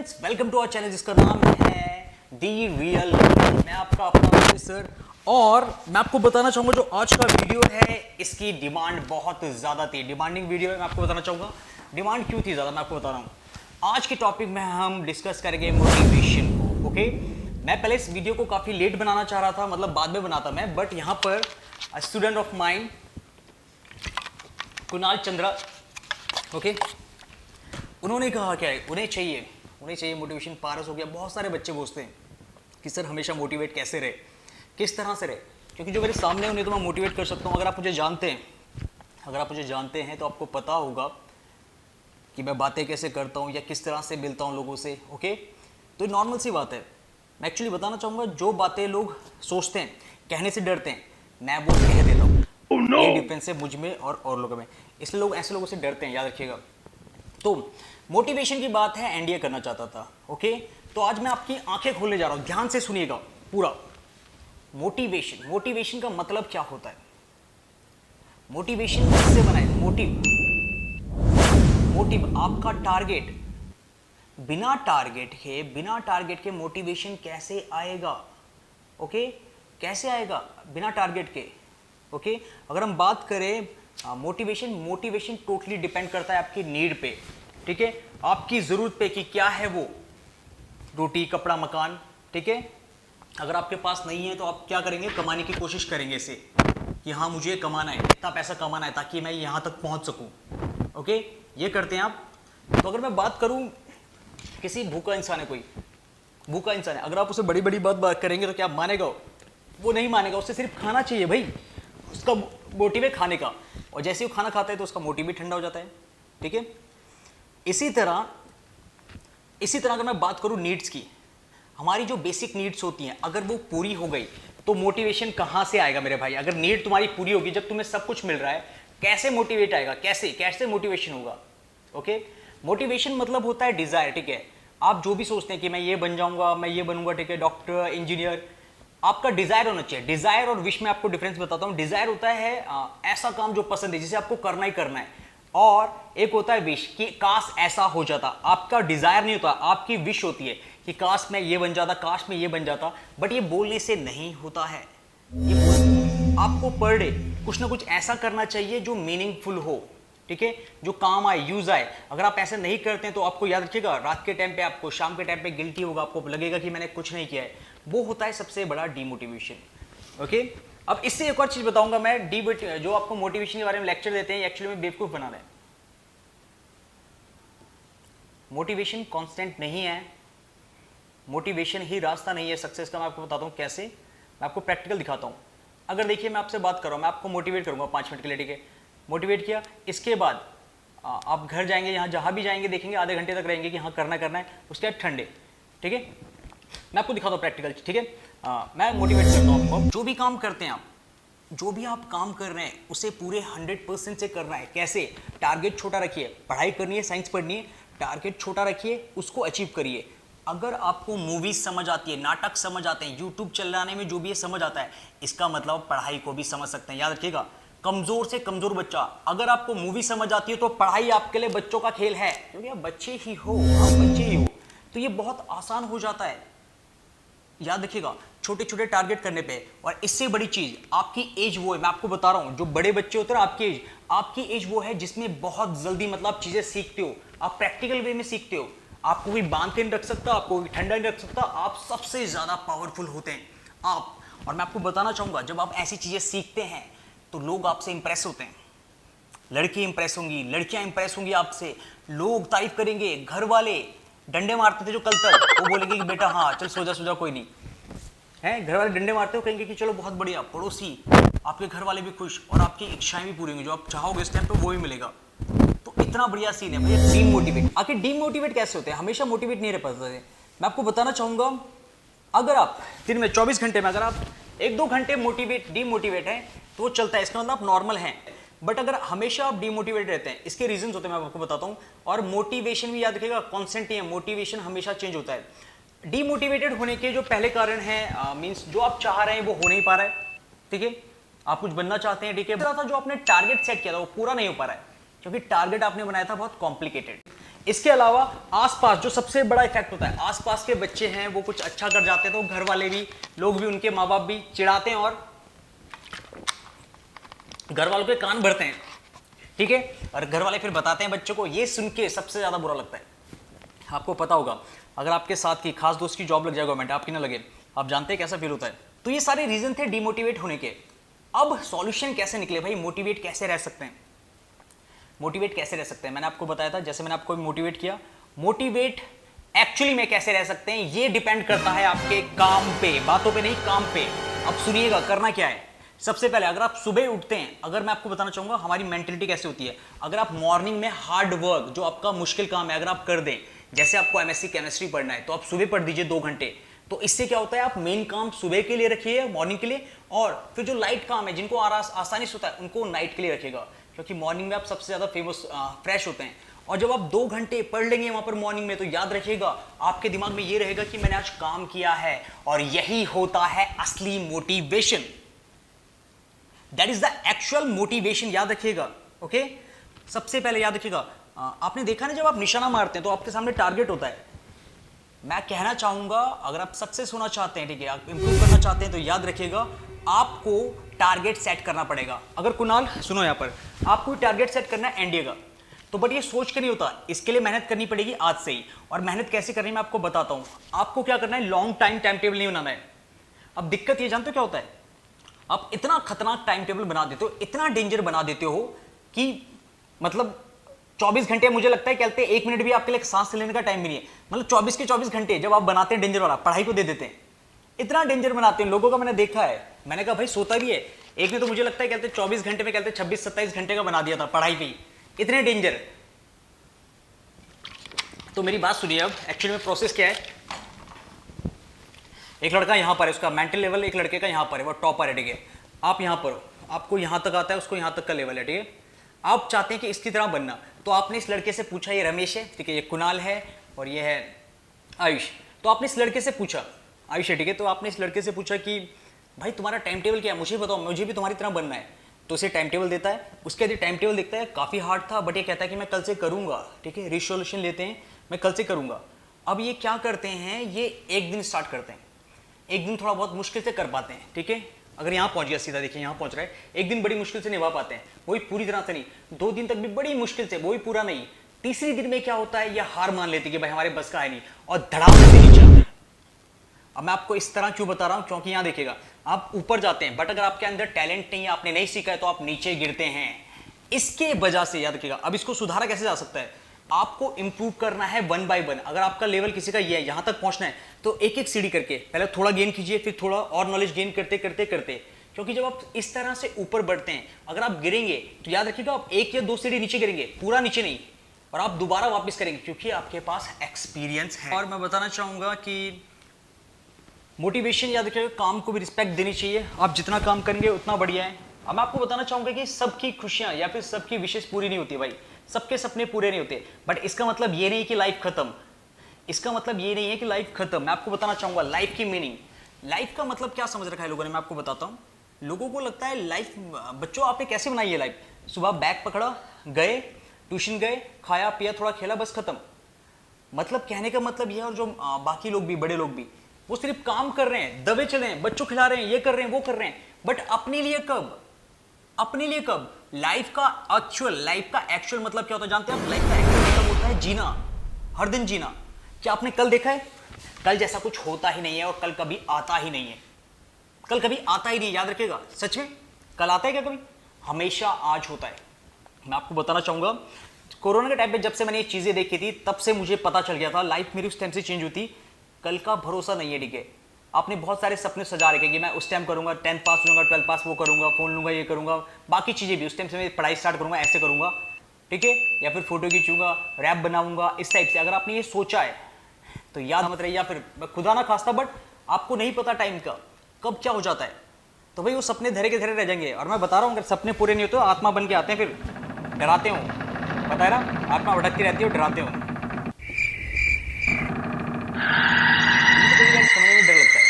Friends, welcome to our channel जिसका नाम है दी रियल। मैं आपका अपना प्रोफेसर और मैं आपको बताना चाहूंगा जो आज का वीडियो है इसकी डिमांड बहुत ज़्यादा थी। डिमांडिंग वीडियो है। मैं आपको बताना चाहूँगा डिमांड क्यों थी ज़्यादा, मैं आपको बता रहा हूँ। आज के टॉपिक में हम डिस्कस करेंगे मोटिवेशन को। ओके, मैं पहले इस वीडियो को काफ़ी लेट बनाना चाह रहा था, मतलब बाद में बनाता मैं, बट यहाँ पर student of mind Kunal Chandra, okay, उन्होंने कहा क्या है, उन्हें चाहिए मोटिवेशन। पारस हो गया, बहुत सारे बच्चे पूछते हैं कि सर हमेशा मोटिवेट कैसे रहे, किस तरह से रहे, क्योंकि जो मेरे सामने उन्हें तो मैं मोटिवेट कर सकता हूँ। अगर आप मुझे जानते हैं तो आपको पता होगा कि मैं बातें कैसे करता हूँ या किस तरह से मिलता हूँ लोगों से। ओके, तो नॉर्मल सी बात है। मैं एक्चुअली बताना चाहूँगा जो बातें लोग सोचते हैं, कहने से डरते हैं, मैं वो कह देता हूँ। ये डिफरेंस है मुझ में और लोगों में, इसलिए लोग ऐसे लोगों से डरते हैं, याद रखिएगा। तो मोटिवेशन की बात है, एनडीए करना चाहता था। ओके, तो आज मैं आपकी आंखें खोलने जा रहा हूं, ध्यान से सुनिएगा पूरा। मोटिवेशन का मतलब क्या होता है, मोटिवेशन किससे बना है। मोटिव आपका टारगेट। बिना टारगेट के मोटिवेशन कैसे आएगा। ओके, कैसे आएगा बिना टारगेट के। ओके, अगर हम बात करें मोटिवेशन टोटली डिपेंड करता है आपकी नीड पे, ठीक है, आपकी जरूरत पे कि क्या है वो, रोटी कपड़ा मकान, ठीक है। अगर आपके पास नहीं है तो आप क्या करेंगे, कमाने की कोशिश करेंगे इसे कि हाँ मुझे कमाना है, इतना पैसा कमाना है ताकि मैं यहाँ तक पहुँच सकूँ। ओके, ये करते हैं आप। तो अगर मैं बात करूँ, किसी भूखा इंसान है, कोई भूखा इंसान है, अगर आप उसे बड़ी बड़ी बात करेंगे तो क्या मानेगा वो नहीं मानेगा। उसे सिर्फ खाना चाहिए भाई, उसका मोटिव है खाने का, और जैसे वो खाना खाता है तो उसका मोटिव भी ठंडा हो जाता है, ठीक है। इसी तरह अगर मैं बात करूं नीड्स की, हमारी जो बेसिक नीड्स होती हैं अगर वो पूरी हो गई तो मोटिवेशन कहां से आएगा मेरे भाई। अगर नीड तुम्हारी पूरी होगी, जब तुम्हें सब कुछ मिल रहा है, कैसे मोटिवेट आएगा, कैसे मोटिवेशन होगा। ओके, मोटिवेशन मतलब होता है डिजायर, ठीक है। आप जो भी सोचते हैं कि मैं ये बन जाऊंगा, मैं ये बनूंगा, ठीक है, डॉक्टर, इंजीनियर, आपका डिजायर होना चाहिए। डिजायर और विश में आपको डिफरेंस बताता हूं। डिजायर होता है ऐसा काम जो पसंद है, जिसे आपको करना ही करना है, और एक होता है विश कि काश ऐसा हो जाता। आपका डिजायर नहीं होता, आपकी विश होती है कि काश मैं ये बन जाता, काश मैं ये बन जाता, बट ये बोलने से नहीं होता है। आपको पर डे कुछ ना कुछ ऐसा करना चाहिए जो मीनिंगफुल हो, ठीक है, जो काम आए, यूज आए। अगर आप ऐसे नहीं करते हैं तो आपको याद रखिएगा, रात के टाइम पे आपको, शाम के टाइम पे गिल्टी होगा, आपको लगेगा कि मैंने कुछ नहीं किया है। वो होता है सबसे बड़ा डीमोटिवेशन। ओके, अब इससे एक और चीज बताऊंगा मैं, जो आपको मोटिवेशन के बारे में लेक्चर देते हैं एक्चुअली में बेवकूफ बना रहे हैं। मोटिवेशन कांस्टेंट नहीं है, मोटिवेशन ही रास्ता नहीं है सक्सेस का। मैं आपको बताता हूं कैसे, मैं आपको प्रैक्टिकल दिखाता हूं। अगर देखिए मैं आपसे बात कर रहा हूं, मैं आपको मोटिवेट करूंगा 5 मिनट के लिए, ठीक है, मोटिवेट किया, इसके बाद आप घर जाएंगे, यहाँ जहां भी जाएंगे देखेंगे आधे घंटे तक रहेंगे कि हाँ करना है, उसके बाद ठंडे, ठीक है। मैं आपको दिखाता हूँ प्रैक्टिकल, ठीक है। मैं मोटिवेट करता हूँ आपको। जो भी काम करते हैं आप, जो भी आप काम कर रहे हैं उसे पूरे 100% से करना है। कैसे, टारगेट छोटा रखिए, पढ़ाई करनी है, साइंस पढ़नी है, टारगेट छोटा रखिए, उसको अचीव करिए। अगर आपको मूवीज समझ आती है, नाटक समझ आते हैं, यूट्यूब चलाने में जो भी ये समझ आता है, इसका मतलब पढ़ाई को भी समझ सकते हैं। याद रखिएगा, कमजोर से कमजोर बच्चा, अगर आपको मूवी समझ आती है तो पढ़ाई आपके लिए बच्चों का खेल है, क्योंकि आप बच्चे ही हो, तो ये बहुत आसान हो जाता है। याद रखिएगा, छोटे छोटे टारगेट करने पे। और इससे बड़ी चीज, आपकी एज वो है, मैं आपको बता रहा हूं, जो बड़े बच्चे होते हैं ना, आपकी एज वो है जिसमें बहुत जल्दी मतलब चीजें सीखते हो, आप प्रैक्टिकल वे में सीखते हो। आपको कोई बांध के नहीं रख सकता, आपको कोई ठंडा नहीं रख सकता, आप सबसे ज्यादा पावरफुल होते हैं आप। और मैं आपको बताना चाहूंगा, जब आप ऐसी चीजें सीखते हैं तो लोग आपसे इंप्रेस होते हैं। लड़की इंप्रेस होंगी, लड़कियां इंप्रेस होंगी आपसे, लोग तारीफ करेंगे, घर वाले डंडे मारते थे जो कल तक, वो बोलेंगे कि बेटा हाँ चल सो जा कोई नहीं है। घर वाले डंडे मारते हो, कहेंगे कि चलो बहुत बढ़िया। पड़ोसी, आपके घर वाले भी खुश, और आपकी इच्छाएं भी पूरी होंगी, जो आप चाहोगे इस टाइम पे वो भी मिलेगा। तो इतना बढ़िया सीन है भैया। डीमोटिवेट, आखिर डीमोटिवेट कैसे होते हैं, हमेशा मोटिवेट नहीं रह पाते। मैं आपको बताना चाहूंगा, अगर आप दिन में 24 घंटे में अगर आप 1-2 घंटे डीमोटिवेट है तो वो चलता है, इसका मतलब आप नॉर्मल हैं। बट अगर हमेशा आप डीमोटिवेट रहते हैं, इसके रीजंस होते हैं, मैं आपको बताता हूं। और मोटिवेशन भी याद रखिएगा कांस्टेंट ही है, मोटिवेशन हमेशा चेंज होता है। डीमोटिवेटेड होने के जो पहले कारण है, मींस जो आप चाह रहे हैं वो हो नहीं पा रहा है, ठीक है, आप कुछ बनना चाहते हैं, ठीक है, जो आपने टारगेट सेट किया था वो पूरा नहीं हो पा रहा है, क्योंकि टारगेट आपने बनाया था बहुत कॉम्प्लिकेटेड। इसके अलावा आसपास जो सबसे बड़ा इफेक्ट होता है, आसपास के बच्चे हैं वो कुछ अच्छा कर जाते हैं तो घर वाले भी, लोग भी, उनके माँ बाप भी चिढ़ाते हैं और घर वालों के कान भरते हैं, ठीक है। और घर वाले फिर बताते हैं बच्चों को, ये सुन के सबसे ज्यादा बुरा लगता है। आपको पता होगा अगर आपके साथ की खास दोस्त की जॉब लग जाए गवर्नमेंट, आपकी ना लगे, आप जानते हैं कैसा फील होता है। तो ये सारे रीजन थे डिमोटिवेट होने के। अब सॉल्यूशन कैसे निकले भाई, मोटिवेट कैसे रह सकते हैं, मोटिवेट कैसे रह सकते हैं। मैंने आपको बताया था, जैसे मैंने आपको मोटिवेट किया, मोटिवेट एक्चुअली में कैसे रह सकते हैं ये डिपेंड करता है आपके काम पे, बातों पे नहीं, काम पे। अब सुनिएगा करना क्या है। सबसे पहले अगर आप सुबह उठते हैं, अगर मैं आपको बताना चाहूंगा हमारी मेंटेलिटी कैसे होती है। अगर आप मॉर्निंग में हार्ड वर्क, जो आपका मुश्किल काम है, अगर आप कर दें, जैसे आपको एमएससी केमिस्ट्री पढ़ना है तो आप सुबह पढ़ दीजिए 2 घंटे, तो इससे क्या होता है, आप मेन काम सुबह के लिए रखिए, मॉर्निंग के लिए, और फिर जो लाइट काम है जिनको आसानी से होता है उनको नाइट के लिए रखिएगा, क्योंकि मॉर्निंग में आप सबसे ज्यादा फ्रेश होते हैं। और जब आप 2 घंटे पढ़ लेंगे वहां पर मॉर्निंग में, तो याद रखिएगा आपके दिमाग में ये रहेगा कि मैंने आज काम किया है, और यही होता है असली motivation. That is the actual motivation, याद रखिएगा। ओके, सबसे पहले याद रखिएगा, आपने देखा ना जब आप निशाना मारते हैं तो आपके सामने टारगेट होता है। मैं कहना चाहूंगा अगर आप सक्सेस होना चाहते हैं, ठीक है, आप इंप्रूव करना चाहते हैं, तो याद रखिएगा आपको टारगेट सेट करना पड़ेगा। अगर कुणाल सुनो, यहां पर आपको टारगेट सेट करना है एनडीए का, तो बट ये सोच के नहीं होता, इसके लिए मेहनत करनी पड़ेगी आज से ही। और मेहनत कैसे करनी है मैं आपको बताता हूं। आपको क्या करना है, लॉन्ग टाइम टेबल नहीं बनाना है। अब दिक्कत ये जानते हो क्या होता है, आप इतना खतरनाक टाइम टेबल बना देते हो, इतना डेंजर बना देते हो कि मतलब 24 घंटे, मुझे लगता है कहते हैं 1 मिनट भी आपके लिए सांस लेने का टाइम भी नहीं है। मतलब 24 के 24 घंटे जब आप बनाते हैं डेंजर वाला, पढ़ाई को दे देते हैं, इतना डेंजर बनाते हैं लोगों का, मैंने देखा है। मैंने कहा भाई सोता भी है, एक ने तो मुझे लगता है कहते 24 घंटे में कहते 26-27 घंटे का बना दिया था पढ़ाई पे ही, इतने डेंजर। तो मेरी बात सुनिए, अब एक्चुअली में प्रोसेस क्या है। एक लड़का यहां पर है, उसका मेंटल लेवल एक लड़के का यहां पर है, वो टॉपर है, ठीक है। आप यहां पर हो, आपको यहां तक आता है, उसको यहां तक का लेवल है, ठीक है। आप चाहते हैं कि इसकी तरह बनना, तो आपने इस लड़के से पूछा, ये रमेश है, ठीक है, ये कुणाल है, और ये है आयुष। तो आपने इस लड़के से पूछा, आयुष है, ठीक है, तो आपने इस लड़के से पूछा कि भाई तुम्हारा टाइम टेबल क्या है, मुझे बताओ, मुझे भी तुम्हारी तरह बनना है। तो उसे टाइम टेबल देता है, उसके बाद टाइम टेबल देखता है, काफ़ी हार्ड था, बट ये कहता है कि मैं कल से करूँगा, ठीक है, रिसोल्यूशन लेते हैं, मैं कल से करूँगा। अब ये क्या करते हैं, ये एक दिन स्टार्ट करते हैं, एक दिन थोड़ा बहुत मुश्किल से कर पाते हैं, ठीक है। अगर यहाँ पहुंच गया सीधा, देखिए यहाँ पहुंच रहा है, एक दिन बड़ी मुश्किल से निभा पाते हैं, वही पूरी तरह से नहीं, 2 दिन तक भी बड़ी मुश्किल से, वही पूरा नहीं। तीसरी दिन में क्या होता है, यह हार मान लेती है कि भाई हमारे बस का है नहीं, और धड़ाम से नीचे आते हैं। अब मैं आपको इस तरह क्यों बता रहा हूं, क्योंकि यहां देखिएगा आप ऊपर जाते हैं, बट अगर आपके अंदर टैलेंट नहीं है, आपने नहीं सीखा है, तो आप नीचे गिरते हैं। इसके वजह से याद रखिएगा। अब इसको सुधारा कैसे जा सकता है, आपको इंप्रूव करना है 1 by 1। अगर आपका लेवल किसी का ये है, यहां तक पहुंचना है, तो एक एक सीढ़ी करके पहले थोड़ा गेन कीजिए, फिर थोड़ा और नॉलेज गेन करते करते करते, क्योंकि जब आप इस तरह से ऊपर बढ़ते हैं, अगर आप गिरेंगे तो याद रखिएगा आप 1 या 2 सीढ़ी नीचे गिरेंगे, पूरा नीचे नहीं, और आप दोबारा वापस करेंगे, क्योंकि आपके पास एक्सपीरियंस है। और मैं बताना चाहूंगा कि मोटिवेशन, याद रखिएगा, काम को भी रिस्पेक्ट देनी चाहिए। आप जितना काम करेंगे उतना बढ़िया है। अब मैं आपको बताना चाहूंगा कि सबकी खुशियां या फिर सबकी विशेष पूरी नहीं होती भाई, सबके सपने पूरे नहीं होते, बट इसका मतलब ये नहीं कि लाइफ खत्म, इसका मतलब ये नहीं है कि लाइफ खत्म। मैं आपको बताना चाहूंगा लाइफ की मीनिंग, लाइफ का मतलब क्या समझ रखा है लोगों ने, मैं आपको बताता हूं। लोगों को लगता है लाइफ, बच्चों आपने कैसे बनाई है लाइफ, सुबह बैग पकड़ा, गए ट्यूशन, गए, खाया पिया, थोड़ा खेला, बस खत्म। मतलब कहने का मतलब यह है, और जो बाकी लोग भी, बड़े लोग भी, वो सिर्फ काम कर रहे हैं, दबे चले हैं, बच्चों खिला रहे हैं, ये कर रहे हैं, वो कर रहे हैं, बट अपने लिए कब, अपने लिए कब। लाइफ का एक्चुअल मतलब क्या होता है जानते हैं आप, लाइफ का एक्चुअल मतलब होता है जीना, हर दिन जीना। क्या आपने कल देखा है, कल जैसा कुछ होता ही नहीं है, और कल कभी आता ही नहीं है, कल कभी आता ही नहीं है, याद रखिएगा। सच में कल आता है क्या कभी, हमेशा आज होता है। मैं आपको बताना चाहूंगा, कोरोना के टाइम पे जब से मैंने ये चीजें देखी थी, तब से मुझे पता चल गया था लाइफ मेरी उस टाइम से चेंज हुई थी। कल का भरोसा नहीं है, ठीक है। आपने बहुत सारे सपने सजा रखे कि मैं उस टाइम करूंगा, 10th पास होऊंगा, 12th पास वो करूंगा, फोन लूंगा, ये करूंगा, बाकी चीजें भी उस टाइम से मैं पढ़ाई स्टार्ट करूंगा, ऐसे करूंगा, ठीक है, या फिर फोटो खींचूंगा, रैप बनाऊंगा, इस टाइप से अगर आपने ये सोचा है तो याद मत रहिए, या फिर खुदा ना खास्ता, बट आपको नहीं पता टाइम का कब क्या हो जाता है, तो भाई वो सपने धरे के धरे रह जाएंगे। और मैं बता रहा हूँ, अगर सपने पूरे नहीं होते तो आत्मा बन के आते हैं, फिर डराते हो, पता है ना, आत्मा भटकती रहती है और डराते हो। समझने में डर लगता है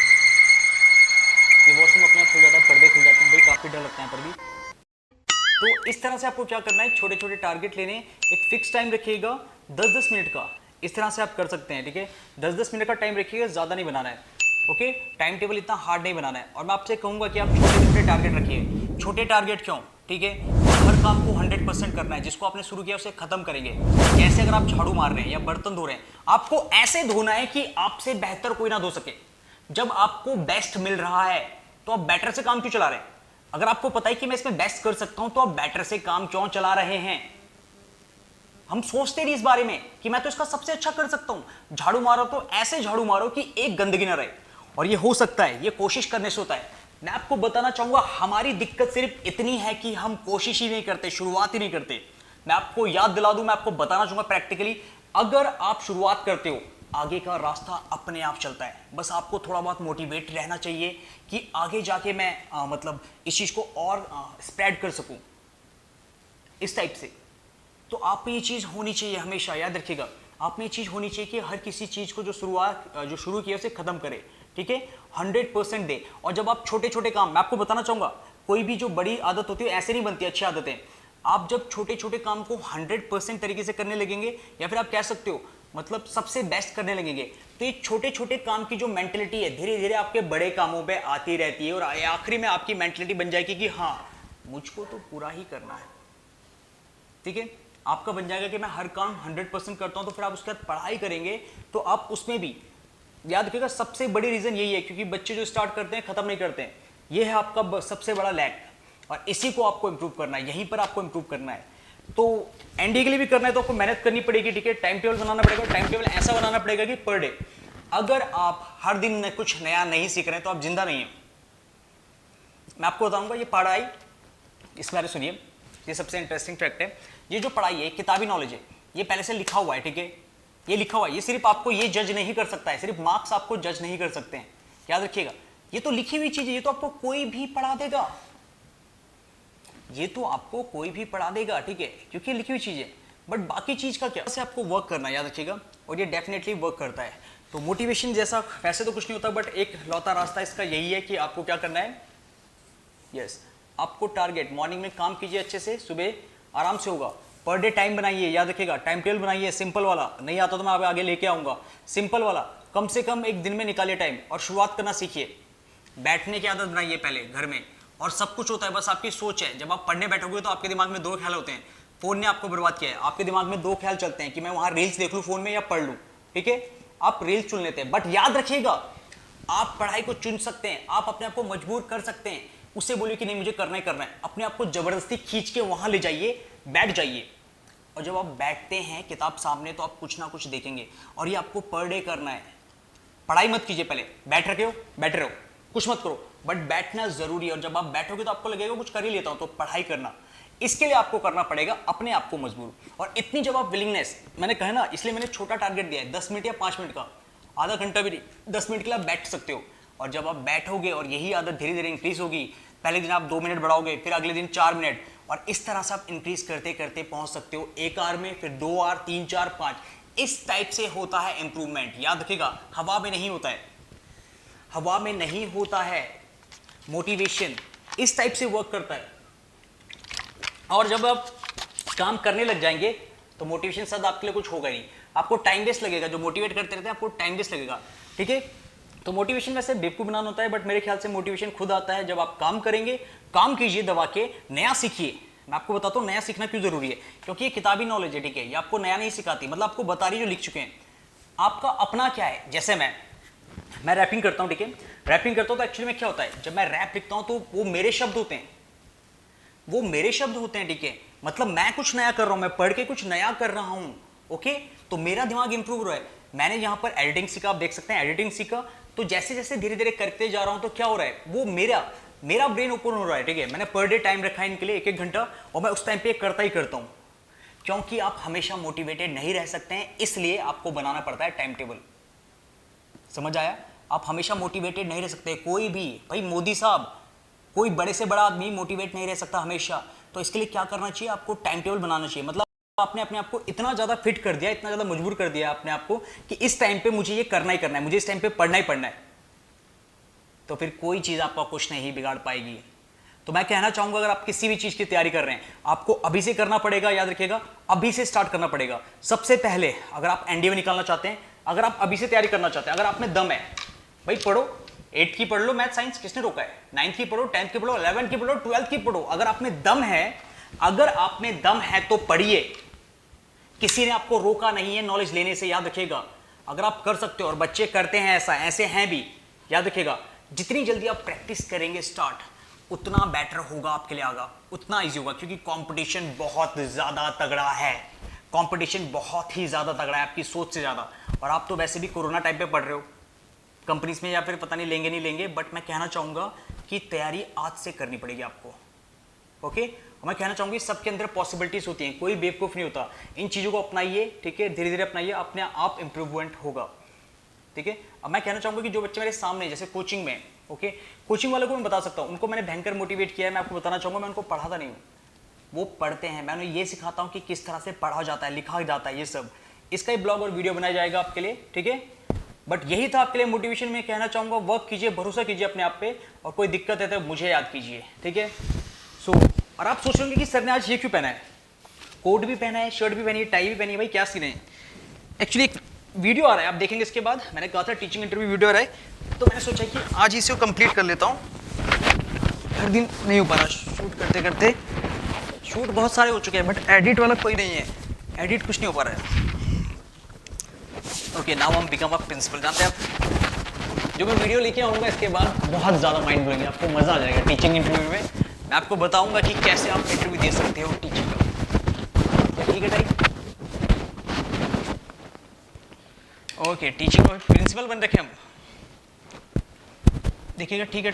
कि वॉशरूम अपने आप खुल जाता है, पर्दे खुल जाते हैं, भाई काफी डर लगता है पर भी। तो इस तरह तरह से आपको क्या करना है, छोटे छोटे टारगेट लेने, एक फिक्स टाइम रखिएगा 10-10 मिनट का, इस तरह से आप कर सकते हैं, ठीक है। 10-10 मिनट का टाइम रखिएगा, ज़्यादा नहीं बनाना है, ओके। टाइम टेबल इतना हार्ड नहीं बनाना है। और मैं आपसे कहूँगा कि आप छोटे छोटे टारगेट रखिए। छोटे टारगेट क्यों, ठीक है, हर काम को 100% करना है। जिसको आपने शुरू किया उसे खत्म करेंगे। जैसे अगर आप झाड़ू मार रहे हैं या बर्तन धो रहे हैं, आपको ऐसे धोना है कि आपसे बेहतर कोई ना धो सके। जब आपको बेस्ट मिल रहा है तो आप बेटर से काम क्यों चला रहे हैं? अगर आपको पता है कि मैं इसमें बेस्ट कर सकता हूं तो आप बेटर से काम क्यों चला रहे हैं? हम सोचते नहीं इस बारे में कि मैं तो इसका सबसे अच्छा कर सकता हूं। झाड़ू मारो तो ऐसे झाड़ू मारो कि एक गंदगी ना रहे, और ये हो सकता है, ये कोशिश करने से होता है। मैं आपको बताना चाहूंगा, हमारी दिक्कत सिर्फ इतनी है कि हम कोशिश ही नहीं करते, शुरुआत ही नहीं करते। मैं आपको याद दिला दूं, मैं आपको बताना चाहूंगा प्रैक्टिकली, अगर आप शुरुआत करते हो, आगे का रास्ता अपने आप चलता है। बस आपको थोड़ा बहुत मोटिवेट रहना चाहिए कि आगे जाके मैं मतलब इस चीज को और स्प्रेड कर सकूं, इस टाइप से। तो आप में ये चीज होनी चाहिए, हमेशा याद रखिएगा, आप में ये चीज होनी चाहिए कि हर किसी चीज को जो शुरू किया उसे खत्म करे, ठीक है, 100% दे। और जब आप छोटे छोटे काम, मैं आपको बताना चाहूंगा, कोई भी जो बड़ी आदत होती है ऐसे नहीं बनती, अच्छी आदतें। आप जब छोटे छोटे काम को 100% तरीके से करने लगेंगे, या फिर आप कह सकते हो मतलब सबसे बेस्ट करने लगेंगे, तो ये छोटे छोटे काम की जो मेंटेलिटी है धीरे धीरे आपके बड़े कामों पे आती रहती है, और आखिरी में आपकी मेंटेलिटी बन जाएगी कि हाँ मुझको तो पूरा ही करना है, ठीक है। आपका बन जाएगा कि मैं हर काम 100% करता हूं। तो फिर आप उसके बाद पढ़ाई करेंगे तो आप उसमें भी, याद रखिएगा, सबसे बड़ी रीजन यही है क्योंकि बच्चे जो स्टार्ट करते हैं खत्म नहीं करते हैं। ये है आपका सबसे बड़ा लैक, और इसी को आपको इंप्रूव करना है, यहीं पर आपको इंप्रूव करना है। तो एनडीए के लिए भी करना है तो आपको मेहनत करनी पड़ेगी, ठीक है। टाइम टेबल बनाना पड़ेगा, टाइम टेबल ऐसा बनाना पड़ेगा कि पर डे, अगर आप हर दिन कुछ नया नहीं सीख रहे हैं तो आप जिंदा नहीं है। मैं आपको बताऊंगा ये पढ़ाई, इस बारे सुनिए, ये सबसे इंटरेस्टिंग फैक्ट है। ये जो पढ़ाई है, किताबी नॉलेज है, ये पहले से लिखा हुआ है, ठीक है, ये लिखा हुआ है। ये सिर्फ आपको ये जज नहीं कर सकता है, सिर्फ मार्क्स आपको जज नहीं कर सकते हैं, याद रखिएगा। ये तो लिखी हुई चीज है, ये तो आपको कोई भी पढ़ा देगा, ये तो आपको कोई भी पढ़ा देगा, ठीक है, क्योंकि लिखी हुई चीज है। बट बाकी चीज का क्या, से आपको वर्क करना है, याद रखिएगा, और ये डेफिनेटली वर्क करता है। तो मोटिवेशन जैसा वैसे तो कुछ नहीं होता, बट एक लौता रास्ता इसका यही है कि आपको क्या करना है, यस, आपको टारगेट, मॉर्निंग में काम कीजिए अच्छे से, सुबह आराम से होगा। पर डे टाइम बनाइए, याद रखिएगा, टाइम टेबल बनाइए, सिंपल वाला, नहीं आता तो मैं आगे लेके आऊंगा, सिंपल वाला, कम से कम एक दिन में निकालिए टाइम, और शुरुआत करना सीखिए। बैठने की आदत बनाइए पहले घर में, और सब कुछ होता है, बस आपकी सोच है। जब आप पढ़ने बैठोगे तो आपके दिमाग में दो ख्याल होते हैं, फोन ने आपको बर्बाद किया है, आपके दिमाग में दो ख्याल चलते हैं कि मैं वहां रील्स देख लूं फोन में या पढ़ लूं, ठीक है, आप रील्स चुन लेते हैं। बट याद रखिएगा, आप पढ़ाई को चुन सकते हैं, आप अपने आप को मजबूर कर सकते हैं, उससे बोलिए कि नहीं मुझे करना ही करना है, अपने आप को जबरदस्ती खींच के वहां ले जाइए, बैठ जाइए। और जब आप बैठते हैं किताब सामने तो आप कुछ ना कुछ देखेंगे, और ये आपको पर डे करना है। पढ़ाई मत कीजिए पहले, बैठ रखे हो बैठ रहे हो, कुछ मत करो, बट बैठना जरूरी है। और जब आप बैठोगे तो आपको लगेगा कुछ कर ही लेता हूं, तो पढ़ाई करना, इसके लिए आपको करना पड़ेगा अपने आप को मजबूर। और इतनी जब आप विलिंगनेस, मैंने कहा ना, इसलिए मैंने छोटा टारगेट दिया है, 10 मिनट या 5 मिनट का, आधा घंटा भी नहीं, 10 मिनट के लिए आप बैठ सकते हो। और जब आप बैठोगे और यही आदत धीरे धीरे इंक्रीज होगी, पहले दिन आप 2 मिनट बढ़ाओगे, फिर अगले दिन 4 मिनट, और इस तरह से आप इंक्रीज करते करते पहुंच सकते हो 1 आवर में, फिर 2 आवर, 3, 4, 5, इस टाइप से होता है इंप्रूवमेंट। याद रखिएगा, हवा में नहीं होता है, हवा में नहीं होता है। मोटिवेशन इस टाइप से वर्क करता है। और जब आप काम करने लग जाएंगे तो मोटिवेशन शायद आपके लिए कुछ होगा ही नहीं, आपको टाइम वेस्ट लगेगा। जो मोटिवेट करते रहते हैं आपको टाइम वेस्ट लगेगा, ठीक है। तो मोटिवेशन वैसे बेवकूफ बनाना होता है, बट मेरे ख्याल से मोटिवेशन खुद आता है जब आप काम करेंगे। काम कीजिए, दबा के नया सीखिए। मैं आपको बताता हूँ नया सीखना क्यों जरूरी है, क्योंकि ये किताबी नॉलेज है, ठीक है, ये आपको नया नहीं सिखाती, मतलब आपको बता रही जो लिख चुके हैं। आपका अपना क्या है, जैसे मैं रैपिंग करता हूँ, ठीक है, रैपिंग करता हूँ तो एक्चुअली में क्या होता है, जब मैं रैप लिखता हूँ तो वो मेरे शब्द होते हैं, वो मेरे शब्द होते हैं, ठीक है, मतलब मैं कुछ नया कर रहा हूँ, मैं पढ़ के कुछ नया कर रहा हूँ, ओके। तो मेरा दिमाग इंप्रूव हो रहा है। मैंने यहाँ पर एडिटिंग सीखा, आप देख सकते हैं एडिटिंग सीखा, तो जैसे जैसे धीरे धीरे करते जा रहा हूँ तो क्या हो रहा है, वो मेरा ब्रेन ओपन हो रहा है, ठीक है। मैंने पर डे टाइम रखा है इनके लिए 1-1 घंटा, और मैं उस टाइम पे करता ही करता हूँ, क्योंकि आप हमेशा मोटिवेटेड नहीं रह सकते हैं, इसलिए आपको बनाना पड़ता है टाइम टेबल। समझ आया? आप हमेशा मोटिवेटेड नहीं रह सकते, कोई भी, भाई मोदी साहब, कोई बड़े से बड़ा आदमी मोटिवेट नहीं रह सकता हमेशा। तो इसके लिए क्या करना चाहिए, आपको टाइम टेबल बनाना चाहिए। मतलब आपने अपने आप को इतना ज्यादा फिट कर दिया, इतना ज्यादा मजबूर कर दिया अपने आप को कि इस टाइम पे मुझे ये करना ही करना है, मुझे इस टाइम पे पढ़ना ही पढ़ना है, तो फिर कोई चीज आपका कुछ नहीं बिगाड़ पाएगी। तो मैं कहना चाहूंगा अगर आप किसी भी चीज की तैयारी कर रहे हैं, आपको अभी से करना पड़ेगा, याद रखिएगा, अभी से स्टार्ट करना पड़ेगा। सबसे पहले अगर आप एनडीए में निकालना चाहते हैं, अगर आप अभी से तैयारी करना चाहते हैं, अगर आप में दम है, भाई पढ़ो, 8th की पढ़ लो, मैथ साइंस किसने रोका है, 9th की पढ़ो, 10th की पढ़ो, 11th की पढ़ो, 12th की पढ़ो। अगर आप में दम है, अगर आप में दम है तो पढ़िए, किसी ने आपको रोका नहीं है नॉलेज लेने से, याद रखिएगा। अगर आप कर सकते हो, और बच्चे करते हैं ऐसा, ऐसे हैं भी, याद रखिएगा, जितनी जल्दी आप प्रैक्टिस करेंगे स्टार्ट, उतना बेटर होगा आपके लिए, आगा उतना इजी होगा, क्योंकि कंपटीशन बहुत ज्यादा तगड़ा है, कंपटीशन बहुत ही ज्यादा तगड़ा है, आपकी सोच से ज्यादा। और आप तो वैसे भी कोरोना टाइम पे पढ़ रहे हो कंपनीज में, या फिर पता नहीं लेंगे नहीं लेंगे, बट मैं कहना चाहूंगा कि तैयारी आज से करनी पड़ेगी आपको, ओके। मैं कहना चाहूंगी सबके अंदर पॉसिबिलिटीज होती हैं, कोई बेवकूफ नहीं होता। इन चीजों को अपनाइए, ठीक है, धीरे धीरे अपनाइए, अपने आप इंप्रूवमेंट होगा, ठीक है। अब मैं कहना चाहूंगा कि जो बच्चे मेरे सामने जैसे कोचिंग में, ओके, कोचिंग वालों को मैं बता सकता हूं, उनको मैंने भयंकर मोटिवेट किया है। मैं आपको बताना चाहूंगा, मैं उनको पढ़ाता नहीं हूं, वो पढ़ते हैं, मैं उन्हें ये सिखाता हूं कि किस तरह से पढ़ा जाता है, लिखा जाता है, ये सब। इसका ही ब्लॉग और वीडियो बनाया जाएगा आपके लिए, ठीक है। बट यही था आपके लिए मोटिवेशन। में कहना चाहूंगा वर्क कीजिए, भरोसा कीजिए अपने आप पे, और कोई दिक्कत है तो मुझे याद कीजिए, ठीक है। सो और आप सोच रहे होंगे कि सर ने आज ये क्यों पहना है, कोट भी पहना है, शर्ट भी पहनी है, टाई भी पहनी है, भाई क्या सीन है। एक्चुअली एक वीडियो आ रहा है, आप देखेंगे इसके बाद, मैंने कहा था टीचिंग इंटरव्यू वीडियो आ रहा है, तो मैंने सोचा कि आज इसे कंप्लीट कर लेता हूँ। हर दिन नहीं हो पा रहा, शूट करते करते शूट बहुत सारे हो चुके हैं, बट एडिट वाला कोई नहीं है, एडिट कुछ नहीं हो पा रहा है। ओके, नाउ हम बिकम अ प्रिंसिपल। जानते हैं आप, जो मैं वीडियो लेके आऊँगा इसके बाद बहुत ज़्यादा माइंड ब्लोइंग है, आपको मज़ा आ जाएगा टीचिंग इंटरव्यू में। मैं आपको बताऊंगा कि कैसे आप इंटरव्यू दे सकते हो टीचिंग का, ठीक है टाइप। ओके, टीचिंग में प्रिंसिपल बन रखे हम, देखिएगा, ठीक है।